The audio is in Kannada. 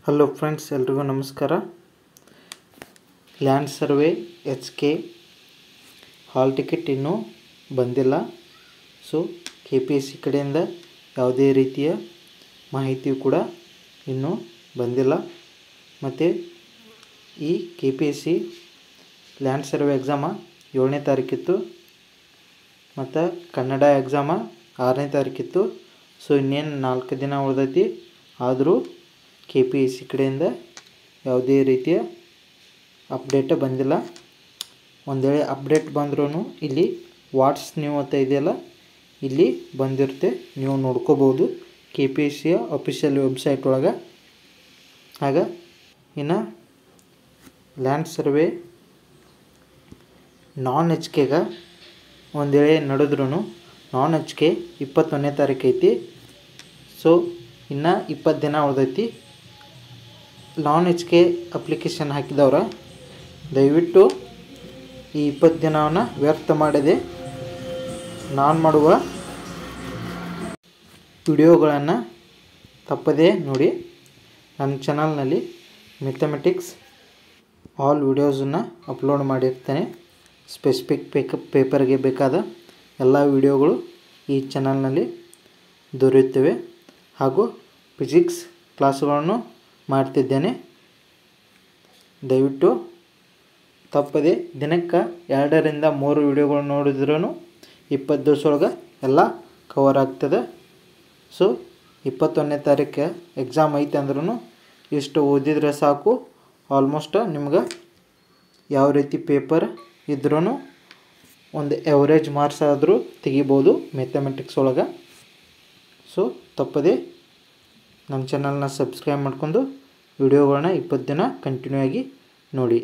ಹಲೋ ಫ್ರೆಂಡ್ಸ್, ಎಲ್ರಿಗೂ ನಮಸ್ಕಾರ. Land survey HK hall ticket ಇನ್ನೂ ಬಂದಿಲ್ಲ. ಸೊ KPSC ಕಡೆಯಿಂದ ಯಾವುದೇ ರೀತಿಯ ಮಾಹಿತಿಯು ಕೂಡ ಇನ್ನೂ ಬಂದಿಲ್ಲ. ಮತ್ತು ಈ KPSC ಲ್ಯಾಂಡ್ ಸರ್ವೆ ಎಕ್ಸಾಮ 7ನೇ ತಾರೀಕಿತ್ತು ಮತ್ತು ಕನ್ನಡ ಎಕ್ಸಾಮ 6ನೇ ತಾರೀಕಿತ್ತು. ಸೊ ಇನ್ನೇನು 4 ದಿನ ಉಳಿದೈತಿ. ಆದರೂ KPSC ಕಡೆಯಿಂದ ಯಾವುದೇ ರೀತಿಯ ಅಪ್ಡೇಟ್ ಬಂದಿಲ್ಲ. ಒಂದು ವೇಳೆ ಅಪ್ಡೇಟ್ ಬಂದ್ರೂ ಇಲ್ಲಿ ವಾಟ್ಸ್ ನ್ಯೂ ಅಂತ ಇದೆಯಲ್ಲ, ಇಲ್ಲಿ ಬಂದಿರುತ್ತೆ, ನೀವು ನೋಡ್ಕೋಬೋದು KPSCಯ ಅಫಿಷಿಯಲ್ ವೆಬ್ಸೈಟ್ ಒಳಗೆ. ಆಗ ಇನ್ನು ಲ್ಯಾಂಡ್ ಸರ್ವೆ ನಾನ್ HKಗೆ ಒಂದು ವೇಳೆ ನಡೆದ್ರೂ ನಾನ್ HK 21ನೇ ತಾರೀಕು ಐತಿ. ಸೊ ಇನ್ನು 20 ದಿನ ಉಳಿದೈತಿ. ನಾನ್ HK ಅಪ್ಲಿಕೇಶನ್ ಹಾಕಿದವ್ರ ದಯವಿಟ್ಟು ಈ 20 ದಿನವನ್ನು ವ್ಯರ್ಥ ಮಾಡದೆ ನಾನು ಮಾಡುವ ವಿಡಿಯೋಗಳನ್ನು ತಪ್ಪದೇ ನೋಡಿ. ನನ್ನ ಚಾನಲ್ನಲ್ಲಿ ಮ್ಯಾಥಮೆಟಿಕ್ಸ್ ಆಲ್ ವಿಡಿಯೋಸನ್ನು ಅಪ್ಲೋಡ್ ಮಾಡಿರ್ತೇನೆ. ಸ್ಪೆಸಿಫಿಕ್ ಪೇಪರ್ಗೆ ಬೇಕಾದ ಎಲ್ಲ ವಿಡಿಯೋಗಳು ಈ ಚಾನಲ್ನಲ್ಲಿ ದೊರೆಯುತ್ತವೆ. ಹಾಗೂ ಫಿಸಿಕ್ಸ್ ಕ್ಲಾಸ್ಗಳನ್ನು ಮಾಡ್ತಿದ್ದೇನೆ. ದಯವಿಟ್ಟು ತಪ್ಪದೆ ದಿನಕ್ಕೆ 2 ರಿಂದ 3 ವಿಡಿಯೋಗಳು ನೋಡಿದ್ರೂ 20 ದಿವಸದೊಳಗೆ ಎಲ್ಲ ಕವರ್ ಆಗ್ತದೆ. ಸೊ 21ನೇ ತಾರೀಕು ಎಕ್ಸಾಮ್ ಐತೆ ಅಂದ್ರೂ ಇಷ್ಟು ಓದಿದರೆ ಸಾಕು. ಆಲ್ಮೋಸ್ಟ್ ನಿಮ್ಗೆ ಯಾವ ರೀತಿ ಪೇಪರ್ ಇದ್ರೂ ಒಂದು ಎವರೇಜ್ ಮಾರ್ಕ್ಸ್ ಆದರೂ ತೆಗಿಬೋದು ಮ್ಯಾಥಮೆಟಿಕ್ಸ್ ಒಳಗೆ. ಸೊ ತಪ್ಪದೆ ನಮ್ಮ ಚಾನಲ್ನ ಸಬ್ಸ್ಕ್ರೈಬ್ ಮಾಡ್ಕೊಂಡು ವಿಡಿಯೋಗಳನ್ನ 20 ದಿನ ಕಂಟಿನ್ಯೂ ಆಗಿ ನೋಡಿ.